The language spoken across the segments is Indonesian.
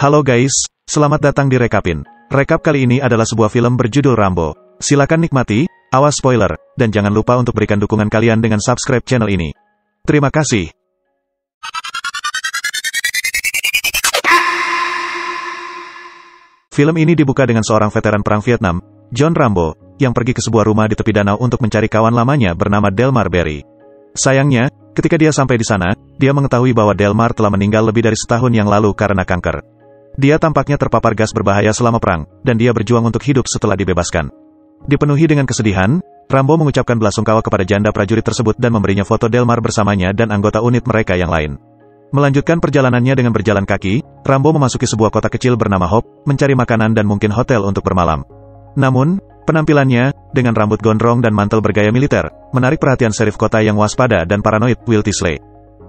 Halo guys, selamat datang di Rekapin. Rekap kali ini adalah sebuah film berjudul Rambo. Silakan nikmati, awas spoiler, dan jangan lupa untuk berikan dukungan kalian dengan subscribe channel ini. Terima kasih. Film ini dibuka dengan seorang veteran perang Vietnam, John Rambo, yang pergi ke sebuah rumah di tepi danau untuk mencari kawan lamanya bernama Delmar Berry. Sayangnya, ketika dia sampai di sana, dia mengetahui bahwa Delmar telah meninggal lebih dari setahun yang lalu karena kanker. Dia tampaknya terpapar gas berbahaya selama perang, dan dia berjuang untuk hidup setelah dibebaskan. Dipenuhi dengan kesedihan, Rambo mengucapkan belasungkawa kepada janda prajurit tersebut dan memberinya foto Delmar bersamanya dan anggota unit mereka yang lain. Melanjutkan perjalanannya dengan berjalan kaki, Rambo memasuki sebuah kota kecil bernama Hope, mencari makanan dan mungkin hotel untuk bermalam. Namun, penampilannya, dengan rambut gondrong dan mantel bergaya militer, menarik perhatian serif kota yang waspada dan paranoid, Will Tisley.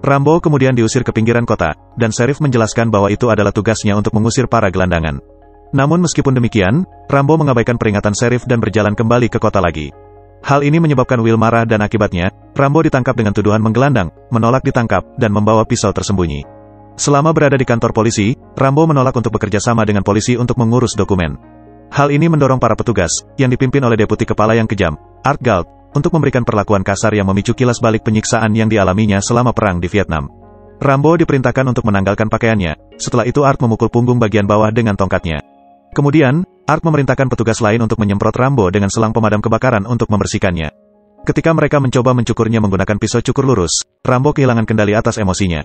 Rambo kemudian diusir ke pinggiran kota, dan serif menjelaskan bahwa itu adalah tugasnya untuk mengusir para gelandangan. Namun meskipun demikian, Rambo mengabaikan peringatan serif dan berjalan kembali ke kota lagi. Hal ini menyebabkan Will marah dan akibatnya, Rambo ditangkap dengan tuduhan menggelandang, menolak ditangkap, dan membawa pisau tersembunyi. Selama berada di kantor polisi, Rambo menolak untuk bekerja sama dengan polisi untuk mengurus dokumen. Hal ini mendorong para petugas, yang dipimpin oleh deputi kepala yang kejam, Art Galt, untuk memberikan perlakuan kasar yang memicu kilas balik penyiksaan yang dialaminya selama perang di Vietnam. Rambo diperintahkan untuk menanggalkan pakaiannya, setelah itu Art memukul punggung bagian bawah dengan tongkatnya. Kemudian, Art memerintahkan petugas lain untuk menyemprot Rambo dengan selang pemadam kebakaran untuk membersihkannya. Ketika mereka mencoba mencukurnya menggunakan pisau cukur lurus, Rambo kehilangan kendali atas emosinya.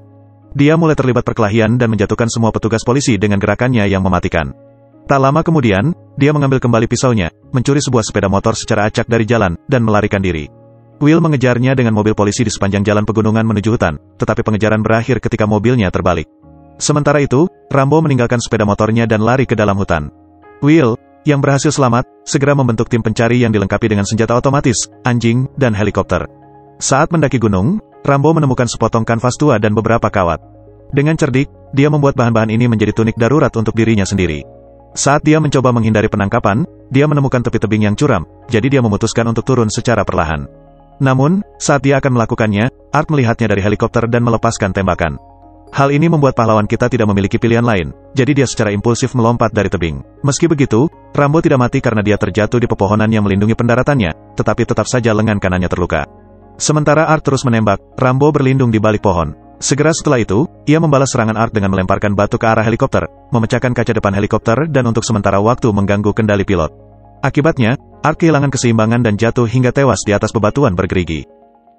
Dia mulai terlibat perkelahian dan menjatuhkan semua petugas polisi dengan gerakannya yang mematikan. Tak lama kemudian, dia mengambil kembali pisaunya, mencuri sebuah sepeda motor secara acak dari jalan, dan melarikan diri. Will mengejarnya dengan mobil polisi di sepanjang jalan pegunungan menuju hutan, tetapi pengejaran berakhir ketika mobilnya terbalik. Sementara itu, Rambo meninggalkan sepeda motornya dan lari ke dalam hutan. Will, yang berhasil selamat, segera membentuk tim pencari yang dilengkapi dengan senjata otomatis, anjing, dan helikopter. Saat mendaki gunung, Rambo menemukan sepotong kanvas tua dan beberapa kawat. Dengan cerdik, dia membuat bahan-bahan ini menjadi tunik darurat untuk dirinya sendiri. Saat dia mencoba menghindari penangkapan, dia menemukan tepi tebing yang curam, jadi dia memutuskan untuk turun secara perlahan. Namun, saat dia akan melakukannya, Art melihatnya dari helikopter dan melepaskan tembakan. Hal ini membuat pahlawan kita tidak memiliki pilihan lain, jadi dia secara impulsif melompat dari tebing. Meski begitu, Rambo tidak mati karena dia terjatuh di pepohonan yang melindungi pendaratannya, tetapi tetap saja lengan kanannya terluka. Sementara Art terus menembak, Rambo berlindung di balik pohon. Segera setelah itu, ia membalas serangan Art dengan melemparkan batu ke arah helikopter, memecahkan kaca depan helikopter dan untuk sementara waktu mengganggu kendali pilot. Akibatnya, Art kehilangan keseimbangan dan jatuh hingga tewas di atas bebatuan bergerigi.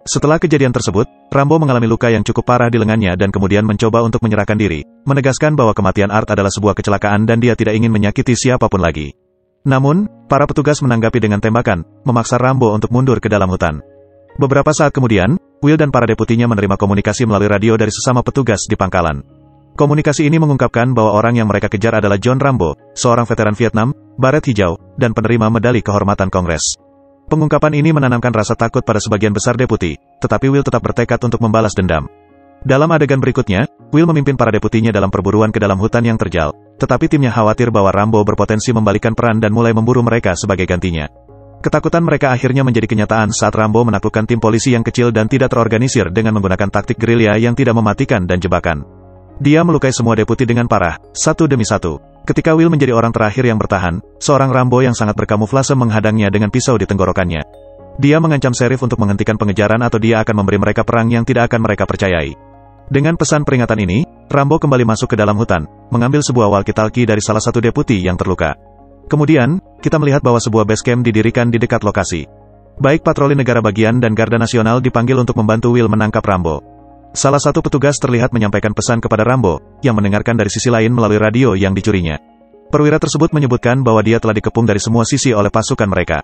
Setelah kejadian tersebut, Rambo mengalami luka yang cukup parah di lengannya dan kemudian mencoba untuk menyerahkan diri, menegaskan bahwa kematian Art adalah sebuah kecelakaan dan dia tidak ingin menyakiti siapapun lagi. Namun, para petugas menanggapi dengan tembakan, memaksa Rambo untuk mundur ke dalam hutan. Beberapa saat kemudian, Will dan para deputinya menerima komunikasi melalui radio dari sesama petugas di pangkalan. Komunikasi ini mengungkapkan bahwa orang yang mereka kejar adalah John Rambo, seorang veteran Vietnam, baret hijau, dan penerima medali kehormatan Kongres. Pengungkapan ini menanamkan rasa takut pada sebagian besar deputi, tetapi Will tetap bertekad untuk membalas dendam. Dalam adegan berikutnya, Will memimpin para deputinya dalam perburuan ke dalam hutan yang terjal, tetapi timnya khawatir bahwa Rambo berpotensi membalikan peran dan mulai memburu mereka sebagai gantinya. Ketakutan mereka akhirnya menjadi kenyataan saat Rambo menaklukkan tim polisi yang kecil dan tidak terorganisir dengan menggunakan taktik gerilya yang tidak mematikan dan jebakan. Dia melukai semua deputi dengan parah, satu demi satu. Ketika Will menjadi orang terakhir yang bertahan, seorang Rambo yang sangat berkamuflase menghadangnya dengan pisau di tenggorokannya. Dia mengancam serif untuk menghentikan pengejaran atau dia akan memberi mereka perang yang tidak akan mereka percayai. Dengan pesan peringatan ini, Rambo kembali masuk ke dalam hutan, mengambil sebuah walkie-talkie dari salah satu deputi yang terluka. Kemudian, kita melihat bahwa sebuah base camp didirikan di dekat lokasi. Baik patroli negara bagian dan Garda Nasional dipanggil untuk membantu Will menangkap Rambo. Salah satu petugas terlihat menyampaikan pesan kepada Rambo, yang mendengarkan dari sisi lain melalui radio yang dicurinya. Perwira tersebut menyebutkan bahwa dia telah dikepung dari semua sisi oleh pasukan mereka.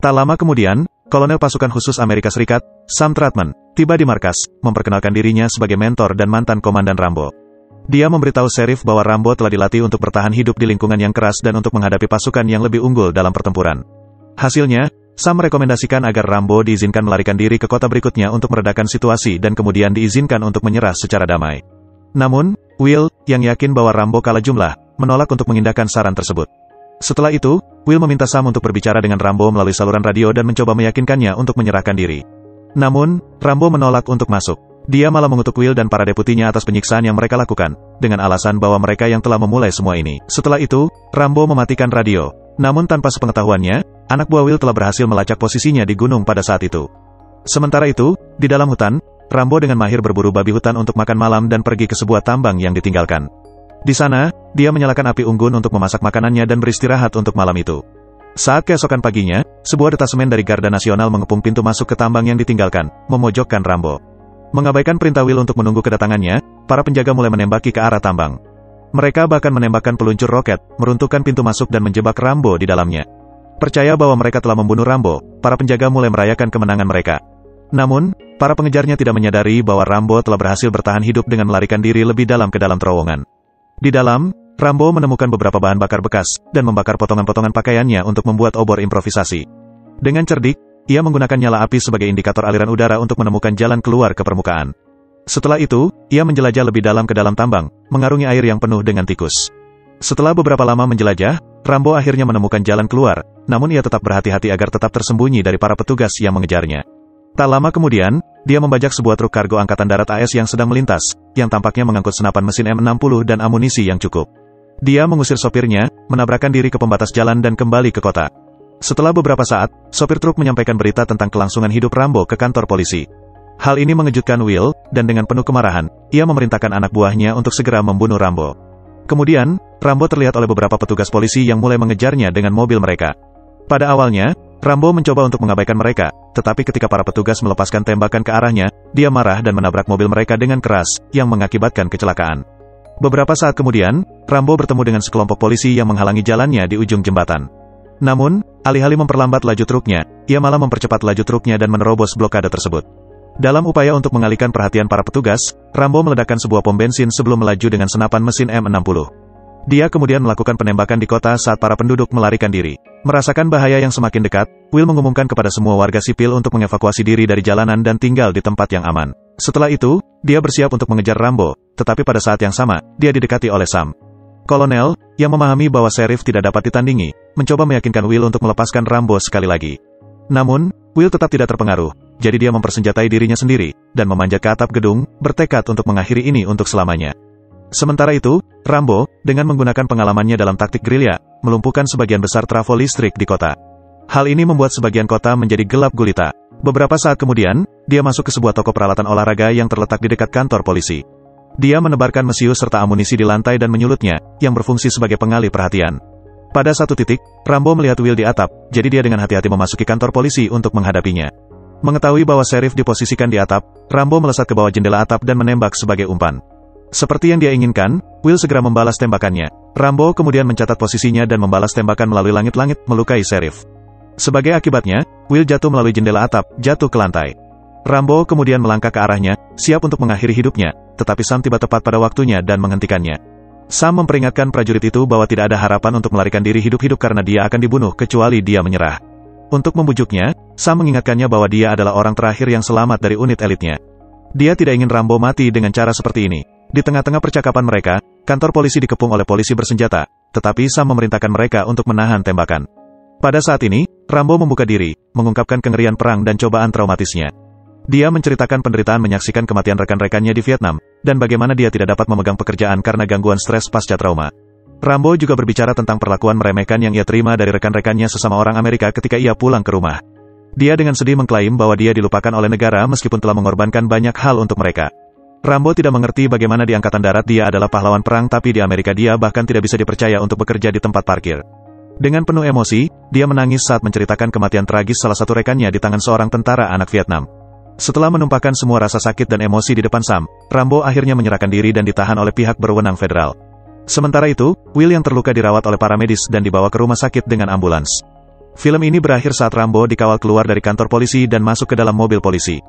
Tak lama kemudian, Kolonel Pasukan Khusus Amerika Serikat, Sam Trotman, tiba di markas, memperkenalkan dirinya sebagai mentor dan mantan komandan Rambo. Dia memberitahu serif bahwa Rambo telah dilatih untuk bertahan hidup di lingkungan yang keras dan untuk menghadapi pasukan yang lebih unggul dalam pertempuran. Hasilnya, Sam merekomendasikan agar Rambo diizinkan melarikan diri ke kota berikutnya untuk meredakan situasi dan kemudian diizinkan untuk menyerah secara damai. Namun, Will, yang yakin bahwa Rambo kalah jumlah, menolak untuk mengindahkan saran tersebut. Setelah itu, Will meminta Sam untuk berbicara dengan Rambo melalui saluran radio dan mencoba meyakinkannya untuk menyerahkan diri. Namun, Rambo menolak untuk masuk. Dia malah mengutuk Will dan para deputinya atas penyiksaan yang mereka lakukan, dengan alasan bahwa mereka yang telah memulai semua ini. Setelah itu, Rambo mematikan radio. Namun tanpa sepengetahuannya, anak buah Will telah berhasil melacak posisinya di gunung pada saat itu. Sementara itu, di dalam hutan, Rambo dengan mahir berburu babi hutan untuk makan malam dan pergi ke sebuah tambang yang ditinggalkan. Di sana, dia menyalakan api unggun untuk memasak makanannya dan beristirahat untuk malam itu. Saat keesokan paginya, sebuah detasemen dari Garda Nasional mengepung pintu masuk ke tambang yang ditinggalkan, memojokkan Rambo. Mengabaikan perintah Will untuk menunggu kedatangannya, para penjaga mulai menembaki ke arah tambang. Mereka bahkan menembakkan peluncur roket, meruntuhkan pintu masuk dan menjebak Rambo di dalamnya. Percaya bahwa mereka telah membunuh Rambo, para penjaga mulai merayakan kemenangan mereka. Namun, para pengejarnya tidak menyadari bahwa Rambo telah berhasil bertahan hidup dengan melarikan diri lebih dalam ke dalam terowongan. Di dalam, Rambo menemukan beberapa bahan bakar bekas, dan membakar potongan-potongan pakaiannya untuk membuat obor improvisasi. Dengan cerdik, ia menggunakan nyala api sebagai indikator aliran udara untuk menemukan jalan keluar ke permukaan. Setelah itu, ia menjelajah lebih dalam ke dalam tambang, mengarungi air yang penuh dengan tikus. Setelah beberapa lama menjelajah, Rambo akhirnya menemukan jalan keluar, namun ia tetap berhati-hati agar tetap tersembunyi dari para petugas yang mengejarnya. Tak lama kemudian, dia membajak sebuah truk kargo Angkatan Darat AS yang sedang melintas, yang tampaknya mengangkut senapan mesin M60 dan amunisi yang cukup. Dia mengusir sopirnya, menabrakkan diri ke pembatas jalan dan kembali ke kota. Setelah beberapa saat, sopir truk menyampaikan berita tentang kelangsungan hidup Rambo ke kantor polisi. Hal ini mengejutkan Will, dan dengan penuh kemarahan, ia memerintahkan anak buahnya untuk segera membunuh Rambo. Kemudian, Rambo terlihat oleh beberapa petugas polisi yang mulai mengejarnya dengan mobil mereka. Pada awalnya, Rambo mencoba untuk mengabaikan mereka, tetapi ketika para petugas melepaskan tembakan ke arahnya, dia marah dan menabrak mobil mereka dengan keras, yang mengakibatkan kecelakaan. Beberapa saat kemudian, Rambo bertemu dengan sekelompok polisi yang menghalangi jalannya di ujung jembatan. Namun, alih-alih memperlambat laju truknya, ia malah mempercepat laju truknya dan menerobos blokade tersebut. Dalam upaya untuk mengalihkan perhatian para petugas, Rambo meledakkan sebuah pom bensin sebelum melaju dengan senapan mesin M60. Dia kemudian melakukan penembakan di kota saat para penduduk melarikan diri. Merasakan bahaya yang semakin dekat, Will mengumumkan kepada semua warga sipil untuk mengevakuasi diri dari jalanan dan tinggal di tempat yang aman. Setelah itu, dia bersiap untuk mengejar Rambo, tetapi pada saat yang sama, dia didekati oleh Sam. Kolonel, yang memahami bahwa Sheriff tidak dapat ditandingi, mencoba meyakinkan Will untuk melepaskan Rambo sekali lagi. Namun, Will tetap tidak terpengaruh, jadi dia mempersenjatai dirinya sendiri, dan memanjat ke atap gedung, bertekad untuk mengakhiri ini untuk selamanya. Sementara itu, Rambo, dengan menggunakan pengalamannya dalam taktik gerilya, melumpuhkan sebagian besar trafo listrik di kota. Hal ini membuat sebagian kota menjadi gelap gulita. Beberapa saat kemudian, dia masuk ke sebuah toko peralatan olahraga yang terletak di dekat kantor polisi. Dia menebarkan mesiu serta amunisi di lantai dan menyulutnya, yang berfungsi sebagai pengalih perhatian. Pada satu titik, Rambo melihat Will di atap, jadi dia dengan hati-hati memasuki kantor polisi untuk menghadapinya. Mengetahui bahwa Sheriff diposisikan di atap, Rambo melesat ke bawah jendela atap dan menembak sebagai umpan. Seperti yang dia inginkan, Will segera membalas tembakannya. Rambo kemudian mencatat posisinya dan membalas tembakan melalui langit-langit, melukai Sheriff. Sebagai akibatnya, Will jatuh melalui jendela atap, jatuh ke lantai. Rambo kemudian melangkah ke arahnya, siap untuk mengakhiri hidupnya, tetapi Sam tiba tepat pada waktunya dan menghentikannya. Sam memperingatkan prajurit itu bahwa tidak ada harapan untuk melarikan diri hidup-hidup karena dia akan dibunuh kecuali dia menyerah. Untuk membujuknya, Sam mengingatkannya bahwa dia adalah orang terakhir yang selamat dari unit elitnya. Dia tidak ingin Rambo mati dengan cara seperti ini. Di tengah-tengah percakapan mereka, kantor polisi dikepung oleh polisi bersenjata, tetapi Sam memerintahkan mereka untuk menahan tembakan. Pada saat ini, Rambo membuka diri, mengungkapkan kengerian perang dan cobaan traumatisnya. Dia menceritakan penderitaan menyaksikan kematian rekan-rekannya di Vietnam, dan bagaimana dia tidak dapat memegang pekerjaan karena gangguan stres pasca trauma. Rambo juga berbicara tentang perlakuan meremehkan yang ia terima dari rekan-rekannya sesama orang Amerika ketika ia pulang ke rumah. Dia dengan sedih mengklaim bahwa dia dilupakan oleh negara meskipun telah mengorbankan banyak hal untuk mereka. Rambo tidak mengerti bagaimana di Angkatan Darat dia adalah pahlawan perang tapi di Amerika dia bahkan tidak bisa dipercaya untuk bekerja di tempat parkir. Dengan penuh emosi, dia menangis saat menceritakan kematian tragis salah satu rekannya di tangan seorang tentara anak Vietnam. Setelah menumpahkan semua rasa sakit dan emosi di depan Sam, Rambo akhirnya menyerahkan diri dan ditahan oleh pihak berwenang federal. Sementara itu, Will yang terluka dirawat oleh para medis dan dibawa ke rumah sakit dengan ambulans. Film ini berakhir saat Rambo dikawal keluar dari kantor polisi dan masuk ke dalam mobil polisi.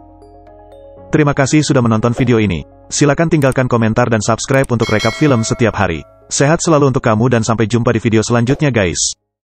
Terima kasih sudah menonton video ini. Silakan tinggalkan komentar dan subscribe untuk rekap film setiap hari. Sehat selalu untuk kamu dan sampai jumpa di video selanjutnya guys.